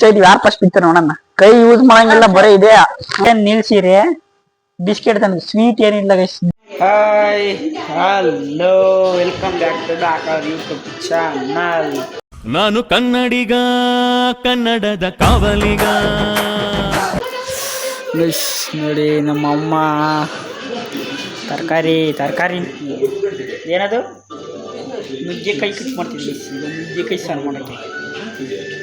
ಇದೀವಿ ಯಾರು first picture ನೋಡೋಣ. ಕೈ ಯೂಸ್ ಮಾಡಂಗಿಲ್ಲ ಬರೀ ಇದೆ. ಏನ್ ನಿಲ್ಸಿರಿ ಬಿಸ್ಕೆಟ್ ತಂದು ಸ್ವೀಟ್ ಏನಿಲ್ಲ guys. Hi hello welcome back to the YouTube channel. ನಾನು ಕನ್ನಡಿಗ, ಕನ್ನಡದ ಕಾವಲಿಗ. ನೋಡಿ ನಮ್ಮಮ್ಮ ತರಕಾರಿ ಏನದು ನುಗ್ಗೆಕಾಯಿ ಕಟ್ ಮಾಡ್ತಿದ್ವಿ. ನುಗ್ಗೆಕಾಯಿ ಸಾರು ಮಾಡೋಕ್ಕೆ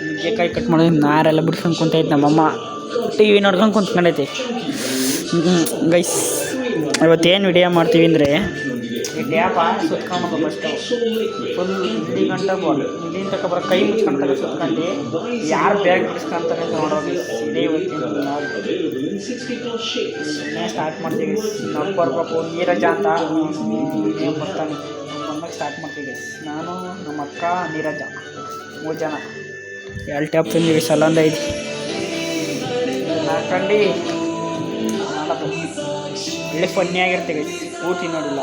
ನುಗ್ಗೆಕಾಯಿ ಕಟ್ ಮಾಡೋದು ನಾರೆಲ್ಲ ಬಿಡ್ಸ್ಕೊಂಡು ಕುಂತೈತೆ. ನಮ್ಮಮ್ಮ ಟಿ ವಿ ನೋಡ್ಕೊಂಡು ಕುಂತ್ಕೊಂಡೈತೆ. ಗೈಸ್ ಇವತ್ತೇನು ವಿಡಿಯೋ ಮಾಡ್ತೀವಿ ಅಂದರೆ ಈ ಟ್ಯಾಪ ಸುತ್ಕೊಂಡು ಫಸ್ಟು ಫುಲ್ ಇಡೀ ಗಂಟೆ ಬೋಲ್ ಇಲ್ಲಿಂದ ತಗೊಬರೋ ಕೈ ಮುಚ್ಕೊಂಡು ಸುತ್ಕೊಂಡು ಯಾರು ಬ್ಯಾಗ್ ಬಿಡಿಸ್ಕೊಂತಾರೆ ಅಂತ ನೋಡೋದು. ಇದೇ ಇವತ್ತಿನ ಸ್ಟಾರ್ಟ್ ಮಾಡ್ತೀವಿ. ನಾವು ಬರ್ಬೇಕು ನೀರಜ ಅಂತ ಬರ್ತಾನೆ ಬಂದಾಗ ಸ್ಟಾರ್ಟ್ ಮಾಡ್ತೀವಿ. ನಾನು ನಮ್ಮ ಅಕ್ಕ ನೀರಜ 3 ಜನ 2 ಟ್ಯಾಪ್ ತಂದಿವಿ. ಸಲಂದ ಐತಿ ಹಾಕೊಂಡು ಮಾಡೋದು ಒಳ್ಳೆ ಫನ್ನಿ ಆಗಿರ್ತೀವಿ. ಊಟಿ ನೋಡಿಲ್ಲ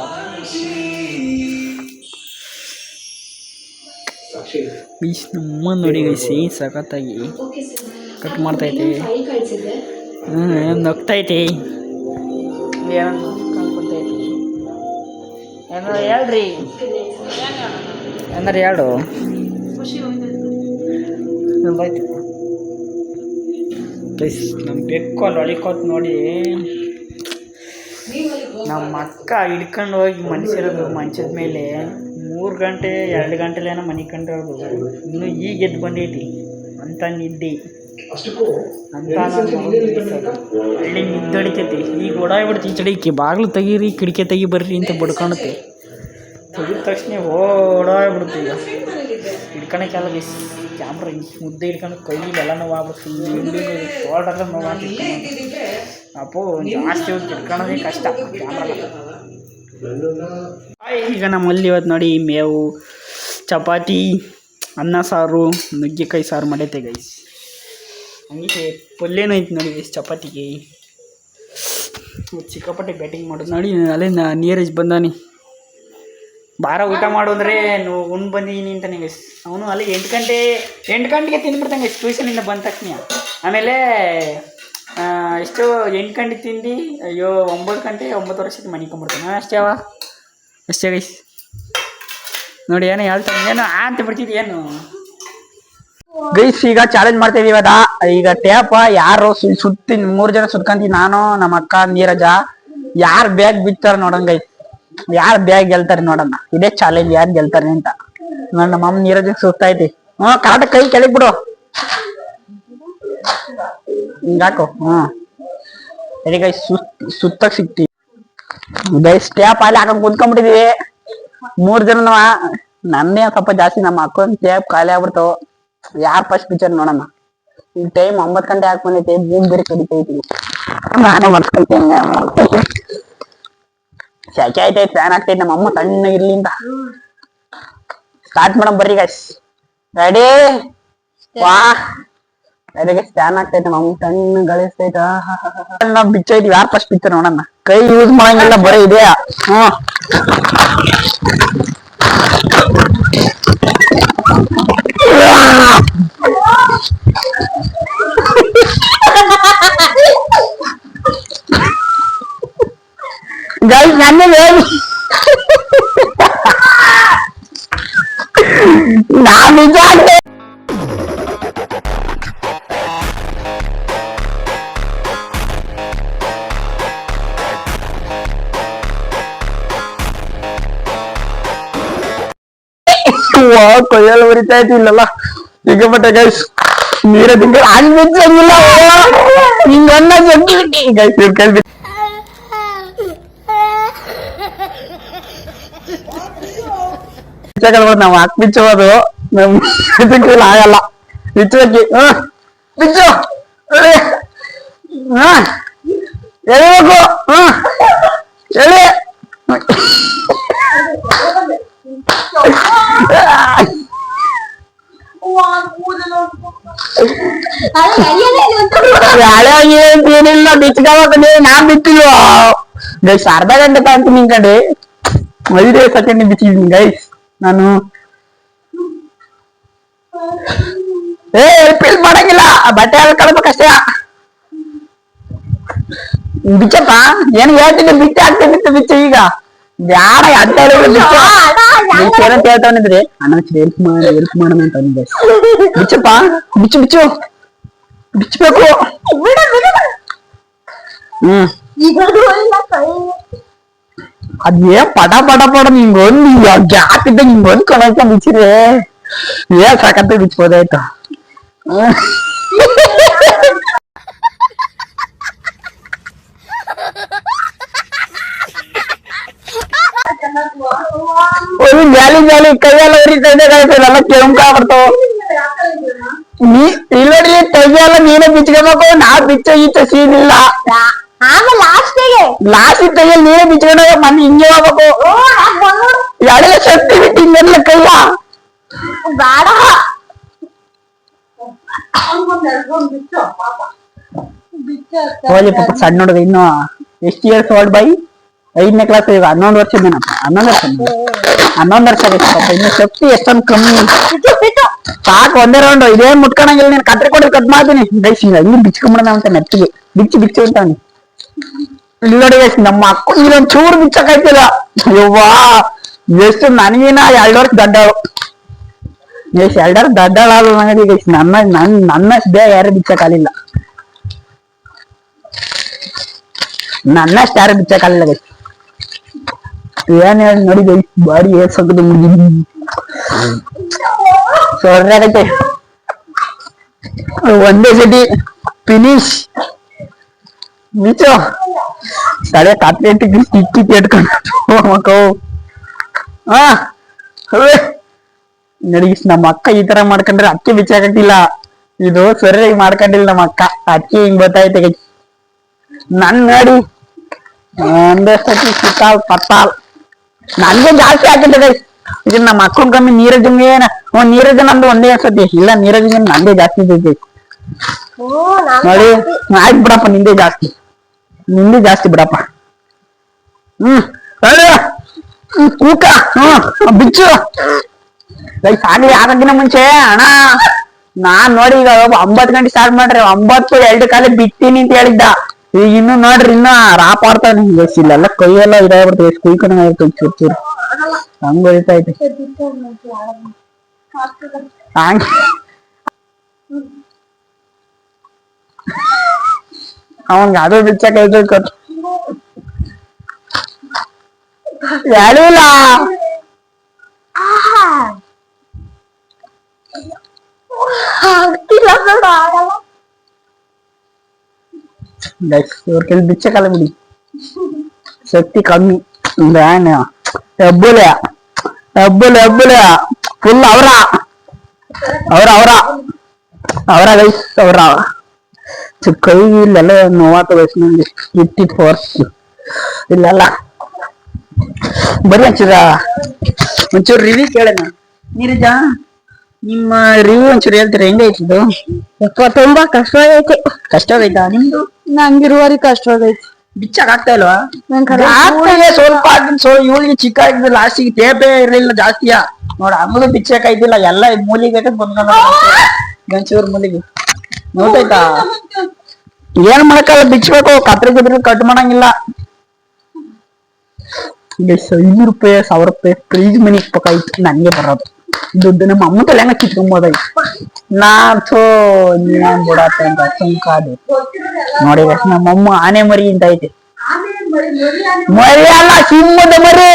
ಬೀಚ್ ನಮ್ಮ ನೋಡಿ ಗೈಸಿ ಸಖತ್ತಾಗಿ ಕಟ್ ಮಾಡ್ತೈತೆ. ನಗ್ತೈತಿ ಏನಾರ ಹೇಳ್ರಿ ಏನಾರ ಹೇಳು. ನಮ್ಮ ಬೆಕ್ಕು ಅಲ್ಲಿ ಹೊಳಿಕೋತ್ ನೋಡಿ ನಮ್ಮ ಅಕ್ಕ ಹಿಡ್ಕೊಂಡು ಹೋಗಿ ಮನುಷ್ಯರದು ಮಂಚದ ಮೇಲೆ 3 ಗಂಟೆ 2 ಗಂಟೆಲೇನೋ ಮನೆ ಕಂಡಿರೋದು. ಇನ್ನೂ ಈಗ ಎದ್ದು ಬಂದೈತಿ ಅಂತ ನಿದ್ದೆ ಅಂತ ಹಳ್ಳಿ ನಿದ್ದಡಿತೈತಿ. ಈಗ ಓಡಾಡ್ಬಿಡ್ತಿ ಈ ಚಡಿಕೆ ಬಾಗಿಲು ತೆಗೀರಿ ಕಿಡಿಕೆ ತೆಗಿ ಬರ್ರಿ ಅಂತ ಬಡ್ಕೊಳುತ್ತೆ. ತೆಗಿದ ತಕ್ಷಣ ಓಡಾಡ್ಬಿಡುತ್ತೆ. ಈಗ ಹಿಡ್ಕೊಳಕ್ಕೆಲ್ಲ ಬಿಸಿ ಕ್ಯಾಮ್ರಾ ಮುದ್ದೆ ಹಿಡ್ಕೊಂಡು ಕೈಲೆಲ್ಲ ನೋವು ಆಗ್ಬಿಡ್ತು. ಶೋಲ್ಡರ್ಲ್ಲ ನೋವು ಆಗ್ತಿತ್ತು. ಅಪ್ಪೋ ಜಾಸ್ತಿ ಹೋಗಿ ಹಿಡ್ಕೊಳೋದೇ ಕಷ್ಟ ಕ್ಯಾಮ್ರಾ. ಈಗ ನಮ್ಮಲ್ಲಿ ಇವತ್ತು ನೋಡಿ ಮೇವು ಚಪಾತಿ ಅನ್ನ ಸಾರು ನುಗ್ಗೆಕಾಯಿ ಸಾರು ಮಾಡೈತೆ ಗೈಸ್. ಹಂಗೆ ಪಲ್ಯನೂ ಐತೆ ನೋಡಿ ಗೈಸ್ ಚಪಾತಿಗೆ. ಸಿಕ್ಕಾಪಟ್ಟೆ ಬ್ಯಾಟಿಂಗ್ ಮಾಡೋದು ನೋಡಿ. ಅಲ್ಲೇ ನೀರಜ್ ಬಂದಾನಿ ಬಾರ ಊಟ ಮಾಡು ಅಂದರೆ ಉಣ್ಣು ಬಂದಿದ್ದೀನಿ ಅಂತಾನೆ ಗೈಸ್. ಅವನು ಅಲ್ಲಿ 8 ಗಂಟೆಗೆ ತಿಂದ್ಬಿಡ್ತಾನೆ ಗೈಸ್ ಟ್ಯೂಷನಿಂದ ಬಂದ ತಕ್ಷಣ. ಆಮೇಲೆ ಎಷ್ಟು 8 ಗಂಟೆಗೆ ತಿಂದು ಅಯ್ಯೋ 9 ಗಂಟೆ 9 ವರ್ಷಕ್ಕೆ ಮನಿಕೊಂಡ್ಬಿಡ್ತಾನೆ. ಅಷ್ಟೇ ಗೈಸ್. ನೋಡಿ ಏನೋ ಹೇಳ್ತಾನೆ ಏನೋ ಅಂತ ಬಿಡ್ತಿದ್ದೆ ಏನು ಗೈಸ್. ಈಗ ಚಾಲೆಂಜ್ ಮಾಡ್ತೇವಿ ಇವಾಗ. ಈಗ ಟ್ಯಾಪ್ ಯಾರು ಸುತ್ತಿ 3 ಜನ ಸುತ್ಕೊಂತೀವಿ. ನಾನು ನಮ್ಮ ಅಕ್ಕ ನೀರಜ. ಯಾರು ಬ್ಯಾಗ್ ಬಿತ್ತಾರೆ ನೋಡೋಣ ಗೈಸ್. ಯಾರು ಬ್ಯಾಗ್ ಗೆಲ್ತಾರೆ ನೋಡೋಣ. ಇದೇ ಚಾಲೆಂಜ್ ಯಾರು ಗೆಲ್ತಾರೆ ಅಂತ. ನಮ್ಮ ಅಮ್ಮ ನೀರಜ ಸುತ್ತಾ ಐತಿ. ಕರೆಕ್ಟ್ ಕೈ ಕೆಳಗ್ ಬಿಡು ಹಿಂಗಾಕು. ಸರಿ ಗೈಸ್ ಸುತ್ತಕ್ ಸಿಕ್ತಿ ಗೈಸ್. ಟ್ಯಾಪ್ ಅಲ್ಲಿ ಹಾಕೊಂಡ್ ಕುಂತ್ಕೊಂಡ್ಬಿಟ್ಟಿದೀವಿ 3 ಜನ. ನನ್ನೇ ಸ್ವಲ್ಪ ಜಾಸ್ತಿ. ನಮ್ಮ ಅಕ್ಕನ ಟ್ಯಾಪ್ ಖಾಲಿ ಆಗ್ಬಿಡ್ತಾವ. ಯಾರು ಫಸ್ಟ್ ಪಿಕ್ಚರ್ ನೋಡೋಣ. ಈಗ ಟೈಮ್ 9 ಗಂಟೆ ಹಾಕಿ ಬಂದೈತಿ. ಭೂಮಿ ಬೇರೆ ಕಡಿತೈತಿ. ನಾನೇ ಮರ್ಸ್ಕೊಳ್ತೇನೆ. ಸೆಕೆ ಆಯ್ತೈತಿ ಫ್ಯಾನ್ ಆಗ್ತೈತಿ. ನಮ್ಮ ಅಮ್ಮ ತಣ್ಣಗಿರ್ಲಿ ಅಂತ ಸ್ಟಾರ್ಟ್ ಮಾಡಮ್ ಬರ್ರಿ ಗೈಸ್. ರೆಡಿ ವಾ ಅದಕ್ಕೆ ಸ್ಟ್ಯಾನ್ ಆಗ್ತೈತೆ. ನಮ್ಮ ತಣ್ಣ ಗಳಿಸ್ತೈತ. ನಾವ್ ಬಿಚ್ಚೈತಿವಿ. ಯಾರು ಫಸ್ಟ್ ಪಿಕ್ಚರ್ ನೋಡೋಣ. ಕೈ ಯೂಸ್ ಮಾಡಂಗಿಲ್ಲ ಬರೀ ಇದೆ. ಗೈಸ್ ನನ್ನ ನಾ ನಿಜ ಕೊಯ್ಯಲು ಉರಿತಾ ಇತ್ತು ಇಲ್ಲಲ್ಲ. ಸಿಕ್ಕಾಪಟ್ಟೆ ಗೈಸ್. ನೀರ ತಿಂಗ ಅನ್ಬಿಟ್ಟಿಲ್ಲ ಹಿಂಗನ್ನ ಜಗ್ಗಿ ಬಿಟ್ಟಿ ಗೈಸ್. ಇವ್ರ ಕೈ ಬಿಟ್ಟು ನಾವು ಹಾಕ್ ಬಿಚ್ಚೋದು ನಮ್ ಆಗಲ್ಲ. ಬಿಚ್ಚೋಕಿ ಬಿಚ್ಚು ಎಳಿಬೇಕು. ಎಳಿ ಏನಿಲ್ಲ ಬಿಚ್ಚಾಗ ನಾ ಬಿತ್ತಿಲ್ವ ಗೈಸ್. ಅರ್ಧ ಗಂಟೆ ತಾಂತ ನಿಂಕಂಡೆ 5 ಸೆಕೆಂಡ್ ಬಿಚ್ಚಿದ್ದೀನಿ ಗೈಸ್ ನಾನು. ಫೀಲ್ ಮಾಡಂಗಿಲ್ಲ ಬಟ್ಟೆ ಕಳ್ಬೇಕಷ್ಟೇ. ಬಿಚ್ಚಪ್ಪ ಏನ್ ಹೇಳ್ತಿದ್ದೆ ಬಿಚ್ಚ ಆಗ್ತಿತ್ತು ಬಿಚ್ಚ ಈಗ ಬ್ಯಾಡ ಅಂತ ಏನಂತ ಹೇಳ್ತಾನಿದ್ರಿ ಅಣ್ಣ ಹೆಲ್ಪ್ ಮಾಡೋಣ ಅಂತ ಅಂದೆ. ಬಿಚ್ಚಪ್ಪ ಬಿಚ್ಚು ಬಿಚ್ಚು ಬಿಚ್ಚಬೇಕು. ಅದೇ ಪಟ ಪಟ ಪಟ ನಿಂಗೊಂದು ಗ್ಯಾಪ್ ಇದ್ದ ನಿಂಗೊಂದು ಕಳಕ ಬಿಚ್ಚಿರಿ ಏನ್ ಸಾಕಂತ ಬಿಚ್ಬೋದಾಯ್ತು. ಜಾಲಿ ಜಾಲಿ ಕೈಯೆಲ್ಲ ಉರಿತಾ ಎಲ್ಲ ಕೆಂಕ ಬರ್ತಾವ. ನೀ ಇಲ್ಲೋಡ್ರಿ ಕೈಯೆಲ್ಲ ನೀನೇ ಬಿಚ್ಕೋಬೇಕು. ನಾ ಬಿಚ್ಚ ಸೀನಿಲ್ಲ ಲಾಸ್ಟ್ ತೆಗಿಯಲ್ ನೀನೇ ಬಿಚ್ಕೊಂಡಾಗ ಮನೆ ಹಿಂಗೆ ಹೋಗ್ಬೇಕು. ಎಳೆ ಶಕ್ತಿ ಬಿಟ್ಟು ಹಿಂಗೆಲ್ಲ ಕೈಯ ಹೋಲಿ ಪಾಪ ಸಣ್ಣ ಹುಡುಗ ಇನ್ನು ಎಷ್ಟು ಇಯರ್ಸ್ ಓಲ್ಡ್ ಬೈ 5ನೇ ಕ್ಲಾಸ್ ಈಗ 11 ವರ್ಷದೇನಪ್ಪ 11 ವರ್ಷ ಪಾಪ ಇನ್ನು ಶಕ್ತಿ ಎಷ್ಟೊಂದು ಕಮ್ಮಿ. ಸಾಕು ಒಂದೇ ರೌಂಡ್ ಇದೇನ್ ಮುಟ್ಕೊಳಂಗಿಲ್ಲ. ನೀನ್ ಕತ್ರಿ ಕೊಡ್ರಿ ಕಟ್ ಮಾಡ್ತೀನಿ ಗೈಸ್. ಹಿಂಗ್ ಬಿಚ್ಕೊಂಬಿಡೋಣ ಅಂತ ನೆತ್ತಿಗೆ ಬಿಚ್ಚಿ ಅಂತಾನೆ. ಇಲ್ಲಿ ನೋಡಿ ಗೈಸ್ ನಮ್ಮ ಅಕ್ಕ ಇಲ್ಲೊಂದ್ ಚೂರು ಬಿಚ್ಚಕಾಯ್ತಿಲ್ಲ. ಯವ್ವಾ ಎಷ್ಟು ನನಗಿನ 2 ವರ್ಷ ದಡ್ಡಾಳು ಗೈಸ್. 2 ವರ್ಷ ದಡ್ಡಾಳು ನನಗೆ ಗೈಸ್. ನನ್ನಷ್ಟು ಬೇಗ ಯಾರು ಬಿಚ್ಚಕಾಲಿಲ್ಲ. ನನ್ನಷ್ಟು ಯಾರು ಬಿಚ್ಚಕಾಲಿಲ್ಲ ಗೈಸ್. ಏನ್ ಹೇಳಿ ನೋಡಿ ಗೈಸ್ ಬಾಡಿ ಏರ್ಸೋದು ಮುಗಿದಿ ಸೊರ್ರಾಗೈತೆ ಒಂದೇ ಸತಿ ಫಿನಿಶ್. ಬಿಚ್ಚು ಸಡೆ ಕತ್ಲೆಟ್ಟಿಗೆ ಇಕ್ಕಿ ಇಟ್ಕೊಂಡು ಮಕ್ಕಳು. ನೋಡಿ ನಮ್ಮ ಅಕ್ಕ ಈ ತರ ಮಾಡ್ಕೊಂಡ್ರೆ ಅಕ್ಕಿ ಬಿಚ್ಚಾಕತ್ತಿಲ್ಲ. ಇದು ಸರಿಯಾಗಿ ಮಾಡ್ಕೊಂಡಿಲ್ಲ ನಮ್ಮ ಅಕ್ಕ. ಅಕ್ಕಿ ಹಿಂಗ್ ಗೊತ್ತಾಯ್ತು ಗೈಸ್. ನನ್ ನೋಡಿ ಒಂದೇ ಸತಿ ಸಿಕ್ಕಾಲ್ ಪತ್ತಾಲ್ ನನ್ಗೆ ಜಾಸ್ತಿ ಹಾಕಿದ್ದೆ ಗೈಸ್. ಇದನ್ನ ನಮ್ಮ ಅಕ್ಕನ ಕಮ್ಮಿ ನೀರಜಂಗೆ ನೀರಜ ನಮ್ದು ಒಂದೇ ಸತಿ ಇಲ್ಲ. ನೀರಜಂಗೆ ನಂದೇ ಜಾಸ್ತಿ ಐತಿ ನೋಡಿ. ಆಯ್ತು ಬಿಡಪ್ಪ ನಿಂದೇ ಜಾಸ್ತಿ ಬಿಡಪ್ಪ. ಕೂಕ ಬಿಚ್ಚು ಗೈಸ್. ಆಗ್ಲಿ ಆಗಕ್ಕಿನ ಮುಂಚೆ ಅಣ್ಣ ನಾನ್ ನೋಡಿ ಈಗ 9 ಗಂಟೆ ಸ್ಟಾರ್ಟ್ ಮಾಡ್ರಿ 9:02 ಕಾಲ ಬಿಡ್ತೀನಿ ಅಂತ ಹೇಳಿದ್ದ. ಈಗ ಇನ್ನು ನೋಡ್ರಿ ಇನ್ನ ರಾಪ್ ಆಡ್ತಾನೆ ಗೈಸ್. ಇಲ್ಲೆಲ್ಲ ಕೈಯೆಲ್ಲ ಇದಾಗ್ಬಿಡ್ತದೆ ಕುಯ್ಕೊಂಡು ಚೂರ್ ಚೂರು ಹಂಗ ಹೊಡಿತೈತೆ. ಹಂಗ ಅವನ್ಗ ಅದು ಬಿಚ್ಚಕ್ ಕೊಟ್ಟು ಹೇಳಿಲ್ಲ. ಇವ್ರ ಕೆಲ ಬಿಚ್ಚಕಲ್ಲ ಬಿಡಿ ಶಕ್ತಿ ಕಮ್ಮಿ. ಹೆಬ್ಬುಲೆ ಫುಲ್ ಅವರ ಗೈಸ್ ಅವರ ಕೈ ಇಲ್ಲೆಲ್ಲ ನೋವಾತ ಗೈಸ್. ನಂಗೆ ಇಟ್ಟಿ ಫೋರ್ಸ್ ಇಲ್ಲೆಲ್ಲ ಬರೀ ಒಂಚೂರು ರಿವ್ಯೂ ಕೇಳೋಣ. ನೀರಜ ನಿಮ್ಮ ರಿವ್ಯೂ ಒಂಚೂರು ಹೇಳ್ತೀರಾ ಹೆಂಗೈತಿದು? ತುಂಬಾ ಕಷ್ಟವಾಗೈತಾ ನಿಮ್ದು? ನಂಗಿರುವವರೆಗೆ ಕಷ್ಟವಾಗೈತಿ. ಬಿಚ್ಚಾಕ್ ಆಗ್ತಾ ಇಲ್ವಾ? ಸ್ವಲ್ಪ ಇವಳಿಗೆ ಚಿಕ್ಕ ಆಗಿದ್ದು ಲಾಸ್ಟಿಗೆ ತೇಪೆ ಇರ್ಲಿಲ್ಲ ಜಾಸ್ತಿಯ ನೋಡ. ಹಂಗದು ಬಿಚ್ಚಾಕ್ ಆಯ್ತಿಲ್ಲ ಎಲ್ಲ ಮೂಲಿಗೆ ಬಂದ ಗಂಚೂರ್ ಮೂಲಿಗೆ ನೋಡ್ತಾಯ್ತಾ. ಏನ್ ಮಾಡಕ್ಕಲ್ಲ ಬಿಚ್ಬೇಕು. ಕತ್ರಿ ಕಟ್ ಮಾಡಂಗಿಲ್ಲ. 500 ರೂಪಾಯಿ 1000 ರೂಪಾಯಿ ಪ್ಲೀಸ್ ಮನಿ ಇಕ್ಬೇಕಾಯ್ತು. ನಂಗೆ ಬರೋದು ದುಡ್ಡು ನಮ್ಮ ಅಮ್ಮ ತಲೆ ಹೆಂಗ ಕಿತ್ಕೊಂಬೋದಾಯ್ತು. ನಾನ್ ಬಿಡತ್ತ ಅಂತ ಸುಮ್ಕಾದು ನೋಡಿ. ನಮ್ಮಮ್ಮ ಆನೆ ಮರಿ ಅಂತ ಐತೆ. ಮರಿ ಅಲ್ಲ ಸಿಂಹದ ಮರಿ.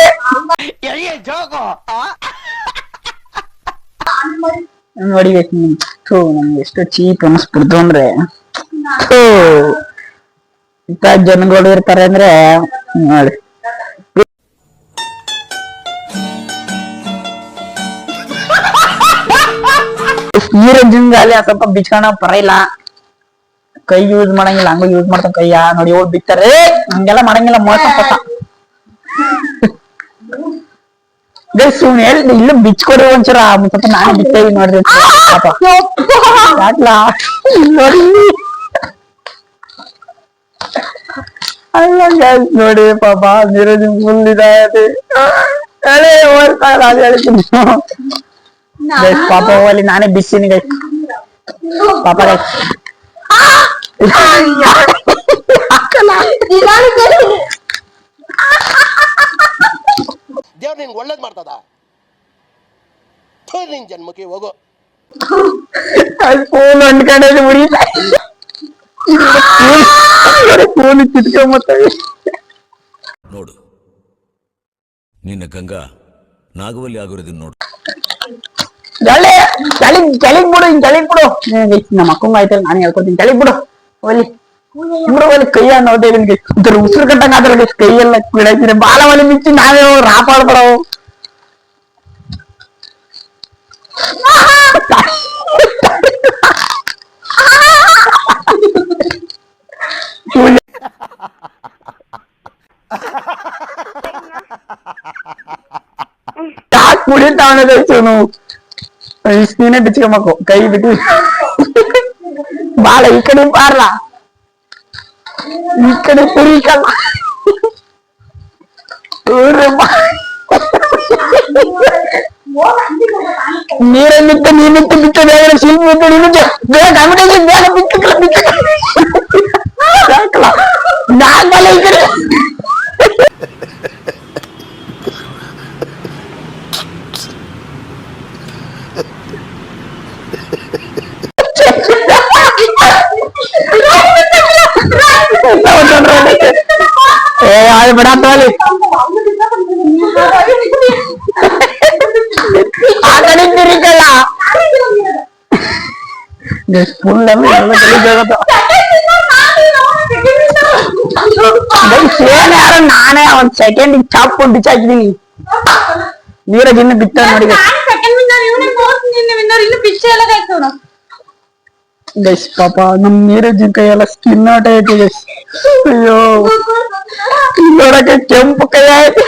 ನೋಡಿ ನಮ್ಗೆ ಎಷ್ಟು ಚೀಪ್ ಅನಿಸ್ಬಿಡ್ತು ಅಂದ್ರೆ. ಇಂತ ಜನಗಳು ಇರ್ತಾರೆ ಅಂದ್ರೆ ನೋಡಿ. ನೀರಜಂಗಾಲಿ ಸ್ವಲ್ಪ ಬಿಚ್ಕೊಂಡ ಪರಯಿಲ್ಲ. ಕೈ ಯೂಸ್ ಮಾಡಂಗಿಲ್ಲ ಹಂಗ ಯೂಸ್ ಮಾಡ್ತಾವ ಕೈಯ ನೋಡಿ. ಹೋಗಿ ಬಿತ್ತಾರೆ ಹಂಗೆಲ್ಲ ಮಾಡಂಗಿಲ್ಲ. ಮೋಸ ಪಸ ಹೇಳ್ ಇಲ್ಲ ಬಿಚ್ಕೊಡಿ ಒಂಚೂರ ಸ್ವಲ್ಪ ನಾನು ಬಿತ್ತೇವಿ ನೋಡ್ರಿ ಯಾಕ್ಲಾ ನೋಡಿ. ನೋಡಿ ಪಾಪ ನೀರಜ್ ಫುಲ್ ಇದಾಯತಿ. ಹೇಳ್ತೀನಿ ಪಾಪ ಅಲ್ಲಿ ನಾನೇ ಬಿಸ್ತೀನಿ ಗೈಸ್. ಪಾಪ guys. ದೇವ್ರು ನಿನ್ಗೆ ಒಳ್ಳೇದು ಮಾಡ್ತದ ನಿನ್ ಜನ್ಮಕ್ಕೆ ಹೋಗೋ ಫೋನ್ ಅಂದ್ಕೊಂಡ್ರೆ ಮುಡಿತಾ ಫೋನ್ ಕಿತ್ಕೊಂಬತ್ತವೆ. ನೋಡು ನಿನ್ನ ಗಂಗಾ ನಾಗವಲ್ಲಿ ಆಗಿರೋದನ್ನ ನೋಡು. ಚಳಿಗ್ ಬಿಡು ಹಿಂಗ್ ಚಳಿಗ್ ಬಿಡು. ನಮ್ಮ ಅಕ್ಕಂಗ ಆಯ್ತಲ್ಲ ನಾನು ಹೇಳ್ಕೊಡ್ತೀನಿ. ಚಳಿಗ್ ಬಿಡು ಒಲಿ ಬಿಡು ಒಲಿ ಕೈಯ ನೋಡ್ದೆ ನಿನ್ಗೆ ಉಸಿರು ಕಟ್ಟಂಗ ಆದ್ರೆ ಕೈಯೆಲ್ಲ ಬಿಡಾಕಿದ್ರೆ ಬಾಲ ಒಲಿ ಬಿಚ್ಚಿ ನಾವೇ ರಾಪಾಡ್ಬಿಡವು. ಯಾಕೆ ಕುಡಿತಾವನ ಕೈಸೋನು ನೀನೇ ಬಿಚ್ಕೊಂಬೇಕು ಕೈ ಬಿಟ್ಟು ಬಾಳ ಈ ಕಡೆ ಬಾರ್ಲ ಈ ಕಡೆ ಕುರಿಕಲ್ಲ ನೀರನ್ನಿತ್ತು ನೀನಿತ್ತು ಬಿಟ್ಟು ಬೇಗ ಶಿಲ್ಪ ಬಿಟ್ಟು ನೀನು ಬೇಗ ಕಾಂಪಿಟೇಷನ್ ಬೇಗ ಬಿಟ್ಟು ನಾಲ್ಕಲ್ಲ ಈ ಕಡೆ ಬಿಡಾತಲ್ಲಿ ಆ ಕಡೆ ತಿರುಗಲ್ಲ ನಾನೇ ಒಂದ್ ಸೆಕೆಂಡ್ ಚಾಪ್ ಬಿಚ್ಚಾಕಿದೀನಿ. ನೀರಜ್ ಇನ್ನು ಬಿತ್ತ ನೋಡಿ ಗೈಸ್. ಪಾಪ ನಮ್ ನೀರಜಿನ ಕೈ ಎಲ್ಲ ಸ್ಕಿನ್ ಔಟ್ ಐತಿ ಗೈಸ್. ಅಯ್ಯೋ ನೋಡಕ್ಕೆ ಕೆಂಪು ಕೈ ಆಯ್ತು.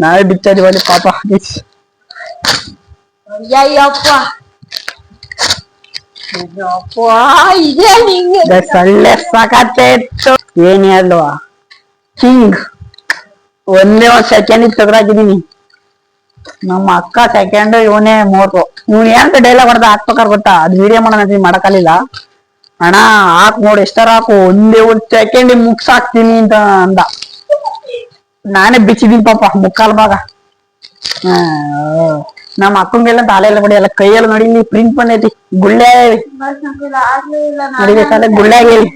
ನಾವೇ ಬಿಚ್ಚಾದಿವಲ್ಲಿ ಪಾಪ ಗೈಸ್. ಒಳ್ಳೆ ಸಾಕಾಯ್ತು. ಏನ್ ಹೇಳುವ ಕಿಂಗ್ ಒಂದೇ ಒಂದ್ ಸೆಕೆಂಡ್ ತೆಗ್ದಾಕಿದೀನಿ. ನಮ್ಮ ಅಕ್ಕ ಸೆಕೆಂಡ್ ಇವನೇ ಮೂರು. ಇವ್ನ ಏನ್ ಡೈಲಾಗ್ ಹೊಡೆದ ಹಾಕ್ಬೇಕಾರ ಗೊತ್ತಾ, ಅದು ವಿಡಿಯೋ ಮಾಡೋಣ ಮಾಡಕ್ಕಾಲಿಲ್ಲ. ಅಣ್ಣ ಹಾಕ್ ನೋಡಿ ಎಷ್ಟಾರ ಹಾಕು ಒಂದೇ ಒಂದ್ ಸೆಕೆಂಡ್ ಮುಗ್ಸ್ ಹಾಕ್ತೀನಿ ಅಂತ ಅಂದ. ನಾನೇ ಬಿಚ್ಚಿದೀನಿ ಪಾಪ ಮುಕ್ಕಾಲ್ ಭಾಗ. ನಮ್ಮ ಅಕ್ಕಂಗೆಲ್ಲ ತಾಲೆ ಎಲ್ಲ ನೋಡಿ ಎಲ್ಲ ಕೈಯೆಲ್ಲ ನೋಡಿ ಪ್ರಿಂಟ್ ಬಂದೈತಿ ಗುಳ್ಳೆ ನೋಡಿಬೇಕಾದ್ರೆ ಗುಳ್ಳೆ ಆಗೇವಿ.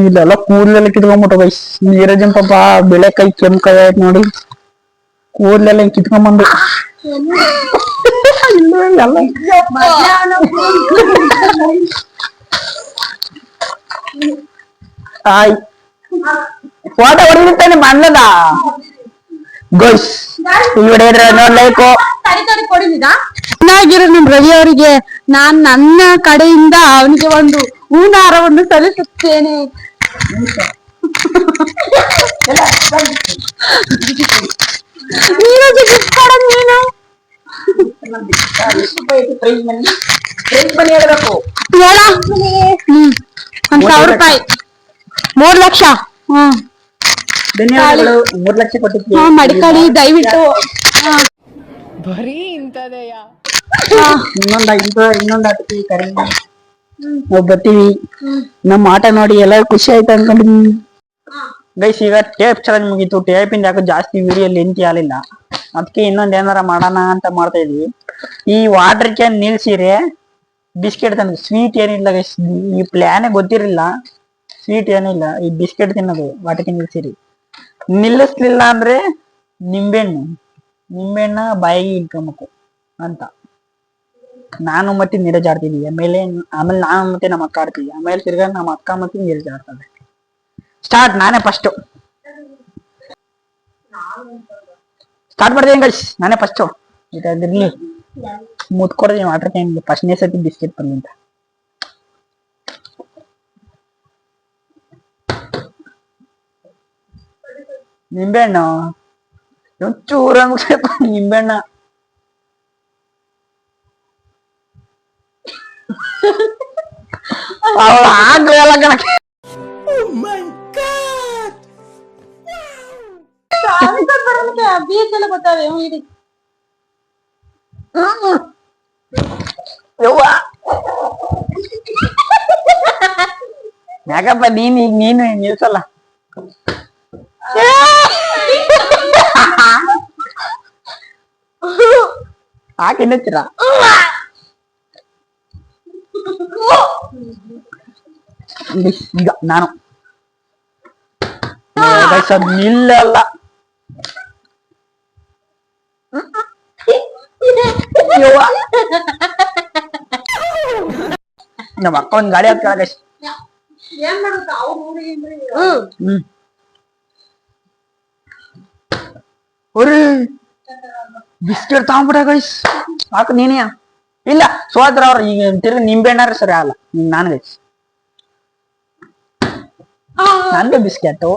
ಇಲ್ಲೆಲ್ಲ ಕೂದಲೆಲ್ಲ ಕಿತ್ಕೊಂಡ್ಬಿಟ್ಟು ಗೈಸ್. ನೀರಜನ್ ಪಾಪ ಬೆಳೆ ಕೈ ಕೆಂಪ್ ಕೈ ಆಯ್ತು ನೋಡಿ, ಕೂದಲೆಲ್ಲ ಕಿತ್ಕೊಂಡ್ಬಂದು ಫೋಟೋ ಹೊಡಿತಾನೆ ಮಾಡ್ಲದ ಗೈಸ್. ಇವಡೆ ನೋಡ್ಲೇಕು ಚೆನ್ನಾಗಿರೋ ನಿಮ್ ರವಿ ಅವರಿಗೆ ನಾನ್ ನನ್ನ ಕಡೆಯಿಂದ ಅವನಿಗೆ ಒಂದು ಹೂನಾರವನ್ನು ಸಲ್ಲಿಸುತ್ತೇನೆ. ನೀನು ಹೇಳ್ಬೇಕು. 1,000 ರೂಪಾಯಿ 3 ಲಕ್ಷ. ಧನ್ಯವಾದಗಳು. 3 ಲಕ್ಷ ಕೊಟ್ಟಿದ್ವಿ. ಮಡಿಕಳಿ ದಯವಿಟ್ಟು ಇನ್ನೊಂದ್ ಆಟಕ್ಕೆ ಕರೆ ನಾವು ಬರ್ತೀವಿ. ನಮ್ಮ ಆಟ ನೋಡಿ ಎಲ್ಲ ಖುಷಿ ಆಯ್ತು ಅನ್ಕೊಂಡಿದ್ವಿ ಗೈಸ್. ಈಗ ಟೇಪ್ ಚಾಲೆಂಜ್ ಮುಗೀತು. ಟೇಪ್ ಇಂದ ಯಾಕೋ ಜಾಸ್ತಿ ವಿಡಿಯೋ ಲೆಂತಿ ಆಗಲಿಲ್ಲ, ಅದಕ್ಕೆ ಇನ್ನೊಂದ್ ಏನಾರ ಮಾಡೋಣ ಅಂತ ಮಾಡ್ತಾ ಇದ್ವಿ. ಈ ವಾಟರ್ ಕ್ಯಾನ್ ನಿಲ್ಸಿರೆ ಬಿಸ್ಕೆಟ್ ತಂದು ಸ್ವೀಟ್ ಏನಿಲ್ಲ ಗೈಸ್. ಈ ಪ್ಲಾನೇ ಗೊತ್ತಿರಲಿಲ್ಲ, ಸ್ವೀಟ್ ಏನಿಲ್ಲ, ಈ ಬಿಸ್ಕೆಟ್ ತಿನ್ನೋದು ವಾಟರ್ ಕ್ಯಾನ್ ನಿಲ್ಸಿರಿ. ನಿಲ್ಲಿಸ್ಲಿಲ್ಲ ಅಂದ್ರೆ ನಿಂಬೆಹಣ್ಣು ಬಾಯಿಗೆ ಇಟ್ಕೊಬೇಕು ಅಂತ ನಾನು ಮತ್ತೆ ನೀರಜ್ ಆಡ್ತಿದ್ವಿ. ಆಮೇಲೆ ನಾನು ಮತ್ತೆ ನಮ್ಮ ಅಕ್ಕ ಆಡ್ತೀವಿ. ಆಮೇಲೆ ತಿರ್ಗಾ ನಮ್ಮ ಅಕ್ಕ ಮತ್ತೆ ನೀರಜ್ ಆಡ್ತಾರೆ. ಸ್ಟಾರ್ಟ್. ನಾನೇ ಫಸ್ಟ್ ಸ್ಟಾರ್ಟ್ ಮಾಡ್ತೀನಿ ಗೈಸ್. ನಾನೇ ಫಸ್ಟ್ ಇದಿರ್ಲಿ ಮುತ್ಕೊಡ್ತೀನಿ ವಾಟರ್ ಕ್ಯಾನ್ ಫಸ್ಟ್ನೇ ಸತಿ ಬಿಸ್ಕೆಟ್ ಬಂದು ಅಂತ. ನಿಂಬೆಹಣ್ಣು ಚೂರ ನಿಂಬೆಹಣ್ಣ ಆಗ್ಲಿಲ್ಲ ಕಣಕ್ಕೆ. ಬೀಚ್ ಎಲ್ಲ ಗೊತ್ತಾವೆ. ಯವ್ವ ಯಾಕಪ್ಪ ನೀನು ನಿಲ್ಸಲ್ಲ ಹಾಕಿ ನಿಂತೀರ ಈಗ ನಾನು ನಿಲ್ಲಲ್ಲ ನಮ್ಮ ಅಕ್ಕ ಒಂದ್ ಗಾಡಿ ಹಾಕ್ತಾಳ ಗೈಸ್ ಅವ್ರಿ ಬಿಸ್ಕೆಟ್ ತಗೊಂಡ್ಬಿಡ ಗೈಸ್ ಹಾಕ ನೀನೇ ಇಲ್ಲ ಸೋದ್ರ ಅವ್ರ ಈಗ ತಿರ್ಗಿ ನಿಂಬೆ ಹಣ್ಣಾರ ಸರಿ ಆಗಲ್ಲ ನಾನು ಗೈಸ್ ನಂದು ಬಿಸ್ಕೆಟು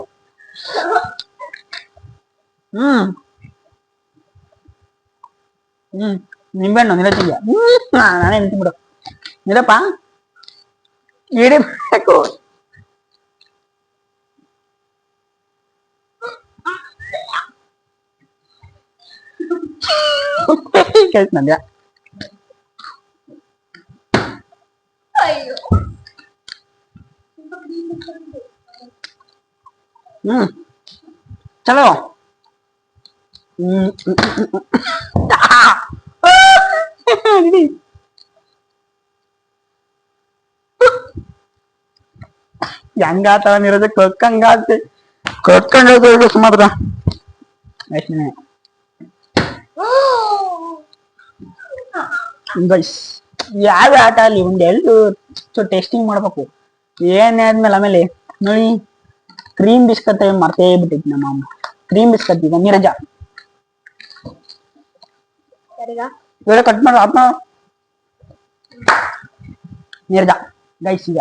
ನಿಂಬೆಹಣ್ಣು ನಿರಚಿಗೆ ನಾನೇ ನಿಂತ್ಬಿಡು ನಿರಪ್ಪ ಇಡಬೇಕು ಕೇಳ್ತ ನಂದ್ಯ ಚಲೋ ಹೆಂಗಾತ ನೀರದ ಕೊಕ್ಕಂಗಾತೆ ಕೊಕ್ಕಂಗ ಸುಮಾರ ಗೈಸ್ ಯಾವ ಆಟ ಅಲ್ಲಿ ಒಂದೆರಡು ಟೆಸ್ಟಿಂಗ್ ಮಾಡ್ಬೇಕು ಏನಾದ್ಮೇಲೆ ಆಮೇಲೆ ನೋಡಿ ಕ್ರೀಮ್ ಬಿಸ್ಕತ್ ಮರ್ತೇ ಬಿಟ್ಟಿದ್ ನಮ್ಮ ಅಮ್ಮ ಕ್ರೀಮ್ ಬಿಸ್ಕತ್ ಈಗ ನೀರಜ ಇವಾಗ ಕಟ್ ಮಾಡ ಅಪ್ಪ ನೀರಜ ಗೈಸ್ ಈಗ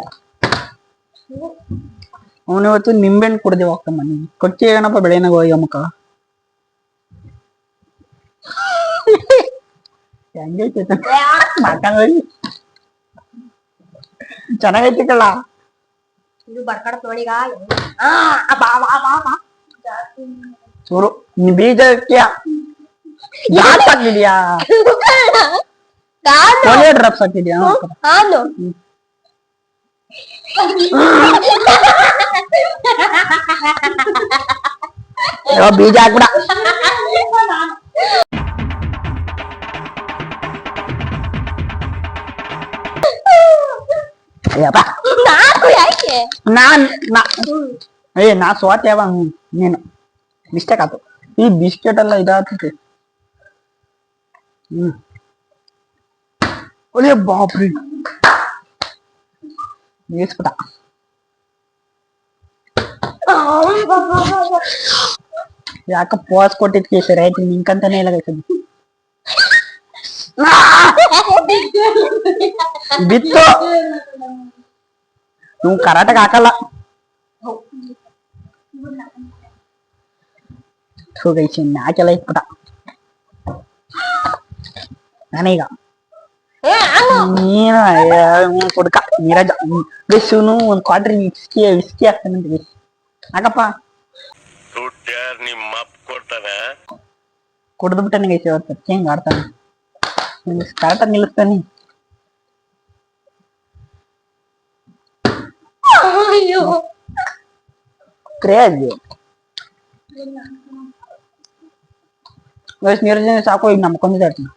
ಅವನು ಇವತ್ತು ನಿಂಬೆಹಣ್ಣು ಕುಡ್ದೆ ಹೋಗ್ತಮ್ಮ ನೀನು ಕೊಚ್ಚಿ ಏನಪ್ಪ ಬೆಳೆನಾಗ ಹೋಗಿ ಅಮ್ಮಕ್ಕ ಹೆಂಗೈತೆ ಮಾತಾಡಿ ಚೆನ್ನಾಗೈತಿ ಕಳ್ಳ ಇದು ಬರ್ಕಡ ತೋಳಿಗ ಚೂರು ನೀ ಬೀಜ ಯಾಕೆ ಹಾಕಿದ್ಯಾ ಪೋಲಿಯೋ ಡ್ರಾಪ್ಸ್ ಹಾಕಿದ್ಯಾ ಬೀಜ ಹಾಕ್ಬಿಡ ನಾ ಸ್ವಾತ್ ಯಾವ ನೀನು ಮಿಸ್ಟೇಕ್ ಆತು ಈ ಬಿಸ್ಕೆಟ್ ಎಲ್ಲ ಇದಾಗ್ತೈತಿ ಒಳ್ಳೆ ಬಾಪ್ರಿ ನಿಲ್ಸ್ಬಿಟ್ಟ ಯಾಕ ಪಾಸ್ ಕೊಟ್ಟಿದ್ಕೆ ಸರಿ ಆಯ್ತು ನಿಂಕಂತಾನೆ ಇಲ್ಲ ಗೈಸ್ ಬಿತ್ತು ನೀವು ಕರಾಟಕ್ಕೆ ಹಾಕಲ್ಲ ನಾಕೆಲ್ಲ ಇಟ್ಬಿಟ್ಟ ನಾನೀಗ ನೀನು ಕೊಡ್ಕ ನೀರಜ ಬಿಸುನು ಒಂದ್ ಕ್ವಾರ್ಟರ್ ವಿಸ್ಕಿ ಹಾಕ್ತಾನಂತ ಹಾಕಪ್ಪ ಕುಡ್ದು ಬಿಟ್ಟಾನೆ ಗೈಸ್ ಇವತ್ತು ಹೆಂಗ್ ಆಡ್ತಾನೆ ಕರೆಕ್ಟಾಗಿ ನಿಲ್ಲಿಸ್ತಾನೆ ಕ್ರೇಜಿ ಗೈಸ್ ನೀರಜ ಸಾಕು ಈಗ ನಮ್ಕೊಂಡಿದ್ದಾಡ್ತೀನಿ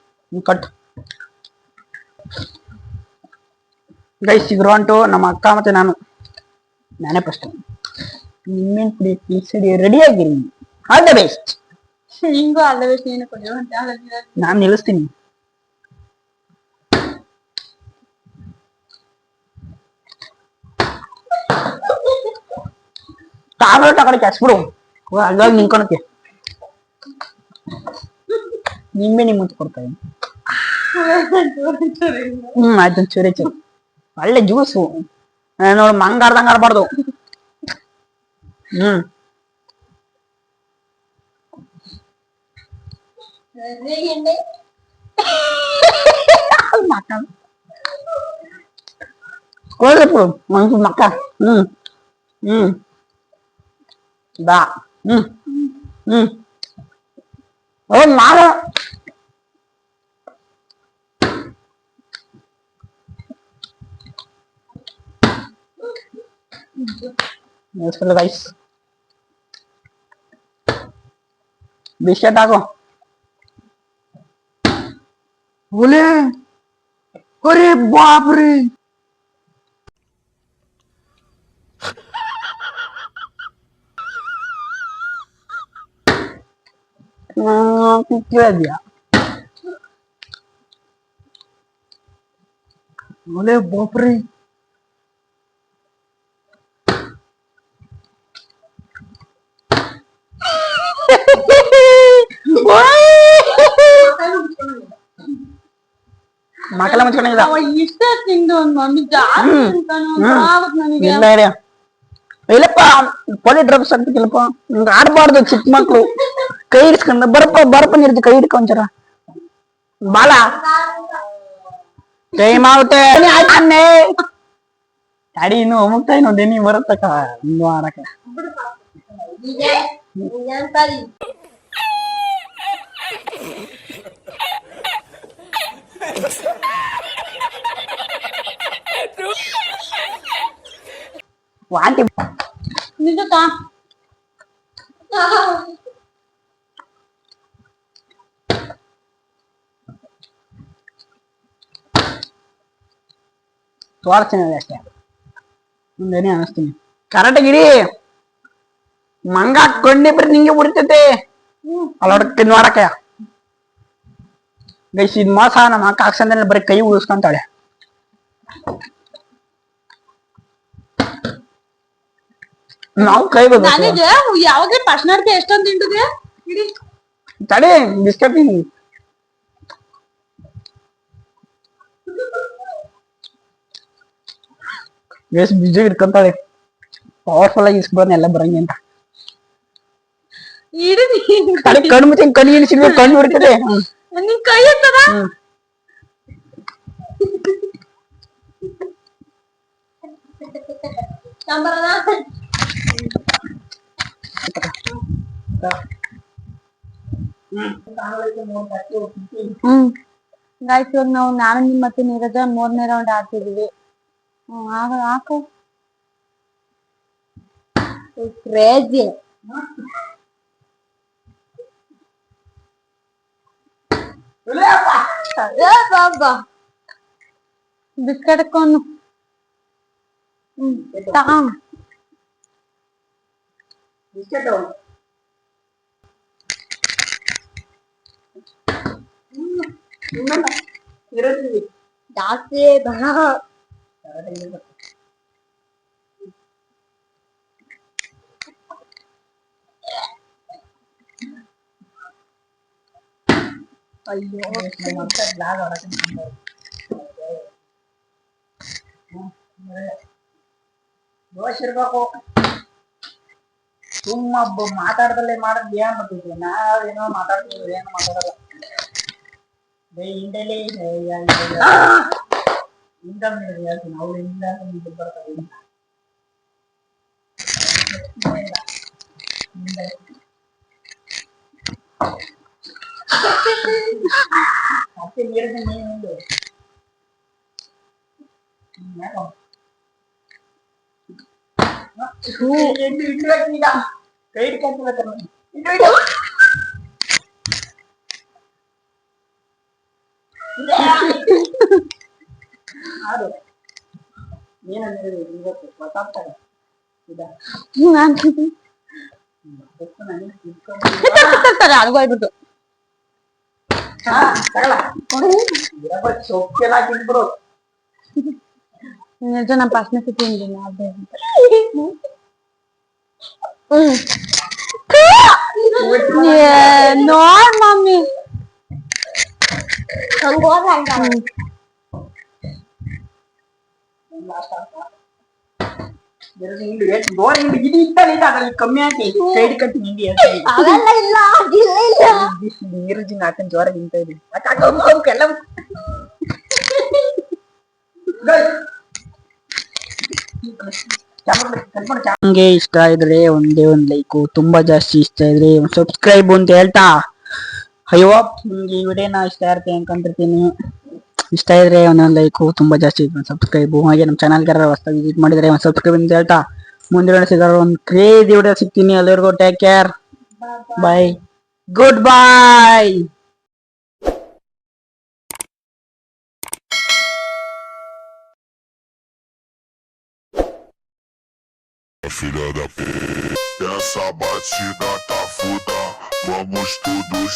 ಕಟ್ ಗೈಸ್ ಸಿಗ್ರು ಅಂಟು ನಮ್ಮ ಅಕ್ಕ ಮತ್ತೆ ನಾನೇ ಫಸ್ಟ್ ನಿಮ್ಮೇನ್ ಕುಡಿ ರೆಡಿ ಆಗಿರಿ ಆಲ್ ದ ಬೆಸ್ಟ್ ಹಿಂಗೂ ಆಲ್ ದ ಬೆಸ್ಟ್ ನೀನು ಕೊಡಿ ನಾನ್ ನಿಲ್ಲಿಸ್ತೀನಿ ಟ್ಯಾಬ್ಲೆಟ್ ಆ ಕಡೆ ಕೆಸ್ಬಿಡು ಹಾಗಾಗಿ ನಿಂಕೊಳಕ್ಕೆ ನಿಂಬೆ ನಿಮ್ ಮುಂಚೆ ಕೊಡ್ತಾ ಇದ್ದೀನಿ ಆಯ್ತು ಚೂರಿ ಒಳ್ಳೆ ಜ್ಯೂಸು ನೋಡಿ ಮಂಗಾಡ್ದಂಗ ಆಡ್ಬಾರ್ದು ಕೋಳಿಪುಡು ಮಂಸು ಮಕ್ಕ ಬಾ ಮಾಡ ಗೈಸ್ ಬಿಸ್ಕೆಟ್ ಹಾಕೋ बोले अरे बाप रे क्या दिया बोले बाप रे ಮಕ್ಕಳ ಮುಚ್ಕೊಂಡಿಲ್ಲ ಇಷ್ಟ ತಿಂದು ಮಮ್ಮಿ ಜಾಸ್ತಿ ತಿಂತಾನು ಆಗುತ್ತೆ ನನಗೆ ಇಲ್ಲ ಐಡಿಯಾ ಇಲ್ಲಪ್ಪ ಪೊಲಿ ಡ್ರಗ್ಸ್ ಆಗ್ತಿಲ್ಲಪ್ಪ ಹಿಂಗ ಆಡ್ಬಾರ್ದು ಚಿಕ್ಕ ಮಕ್ಳು ಕೈ ಹಿಡ್ಸ್ಕೊಂಡ ಬರಪ್ಪ ನೀರ್ತಿ ಕೈ ಹಿಡ್ಕೊಂಚರ ಬಾಳ ಟೈಮ್ ಆಗುತ್ತೆ ಆಯ್ತಾನೆ ಗಾಡಿ ಇನ್ನು ಹೋಗ್ತಾ ಇನ್ನೊಂದು ನೀ ಬರುತ್ತಕ್ಕ ಒಂದು ವಾರಕ್ಕೆ ವಾಂತಿ ನಿಜಕ್ಕ ತೋರಿಸ್ತೀನಿ ಅಷ್ಟೇ ಮುಂದೇನೆ ಅನಿಸ್ತೀನಿ ಕರೆಕ್ಟಾಗಿ ಇಡಿ ಮಂಗ ಕೊಂಡಿಬ್ರಿ ನಿಂಗೆ ಉರಿತೈತೆ ಅಲ್ಲೊಡಕ್ಕೆ ನೋಡಕ್ಕೆ ಗೈಸ್ ಇದ್ ಮೋಸ ನಮ್ಮ ಅಕ್ಕ ಹಾಕ್ಸಂದ್ರೆ ಬರೀ ಕೈ ಉಳಿಸ್ಕೊಂತಾಳೆ ನಾವು ಕೈ ನನಗೆ ಯಾವಾಗ ಪರ್ಸನಾಲಿಟಿ ಎಷ್ಟೊಂದು ತಿಂಟಿದೆ ಇಡಿ ತಡಿ ಬಿಸ್ಕೆಟ್ ಗೈಸ್ ಬಿಜಿ ಹಿಡ್ಕೊಂತಾಳೆ ಪವರ್ಫುಲ್ ಆಗಿ ಇಸ್ಕೊಂಡ್ ಎಲ್ಲ ಬರಂಗಿ ಅಂತ ಇಡಿ ತಡಿ ಕಣ್ಣು ಮುಚ್ಚಿ ಕಣ್ಣು ಇಳಿಸಿದ್ರೆ ಕಣ್ಣು ಹೊಡಿತದೆ ನಿನ್ ಕೈ ಇರ್ತದ ಗಾಯ್ಸ್ ಇವಾಗ ನಾವು ನಾನು ನಿಮ್ ಮತ್ತೆ ನೀರಜ 3ನೇ ರೌಂಡ್ ಆಡ್ತಿದೀವಿ ಹಾಕು ಕ್ರೇಜಿ ಬಾಬಾ ಬಿಸ್ಕೆಟ್ ಕೊಂಡು ಜಾಸ್ತಿ ಅಯ್ಯೋ ದೋಷ ಇರ್ಬೇಕು ಸುಮ್ಮ ಮಾತಾಡ್ದಲ್ಲೇ ಮಾಡೋದ್ ಏನ್ ಬರ್ತಿದ್ವಿ ನಾವೇನೋ ಮಾತಾಡ್ತೀವಿ ಏನು ಮಾತಾಡಲ್ಲ ಹಿಂದೆಲಿ ಇನ್ಕಮ್ ಹೇಳ್ತೀನಿ ಅವ್ರು ಇಲ್ಲ ಬರ್ತಾರೆ ಮತ್ತೆ ನೀರಿನ ನೀನು ಈಗ ಕೈ ಹಿಡ್ಕೊಂತ ಅಲ್ಗೋಯ್ಬಿಟ್ಟು ಸೊಪ್ಪೆಲ್ಲ ತಿನ್ಬಿಡು ನಿಜ ನಮ್ಮ ಪರ್ಸನ ತಿಂದಿನಿ ನೋಡ್ ಮಮ್ಮಿ ಕಮ್ಮಿ ಆಗಿ ಸೈಡ್ ಕಟ್ಟಿ ನಿಂಗೆ ನೀರು ಜಿಂಗ್ ಹಾಕೊಂಡ್ ಜೋರ ನಿಂತ ಇದ್ವಿ ಎಲ್ಲ ನಂಗೆ ಇಷ್ಟ ಇದ್ರೆ ಒಂದೇ ಒಂದ್ ಲೈಕು ತುಂಬಾ ಜಾಸ್ತಿ ಇಷ್ಟ ಇದ್ರೆ ಒಂದ್ ಸಬ್ಸ್ಕ್ರೈಬ್ ಅಂತ ಹೇಳ್ತಾ ಅಯ್ಯೋ ನಿಮ್ಗೆ ಈ ವಿಡಿಯೋನ ಇಷ್ಟ ಇರುತ್ತೆ ಅನ್ಕೊಂಡಿರ್ತೀನಿ ಇಷ್ಟ ಇದ್ರೆ ಒಂದೊಂದ್ ಲೈಕು ತುಂಬಾ ಜಾಸ್ತಿ ಸಬ್ಸ್ಕ್ರೈಬ್ ಹಾಗೆ ನಮ್ಮ ಚಾನಲ್ ಹೊಸದಾಗಿ ವಿಸಿಟ್ ಮಾಡಿದ್ರೆ ಒಂದ್ ಸಬ್ಸ್ಕ್ರೈಬ್ ಅಂತ ಹೇಳ್ತಾ ಮುಂದಿನ ಸಿಗೋರು ಒಂದು ಕ್ರೇಜಿ ವಿಡಿಯೋ ಸಿಗ್ತೀನಿ. ಅಲ್ಲಿವರೆಗೂ ಟೇಕ್ ಕೇರ್, ಬಾಯ್, ಗುಡ್ ಬಾಯ್. Filha da p. Essa batida tá foda, vamos todos.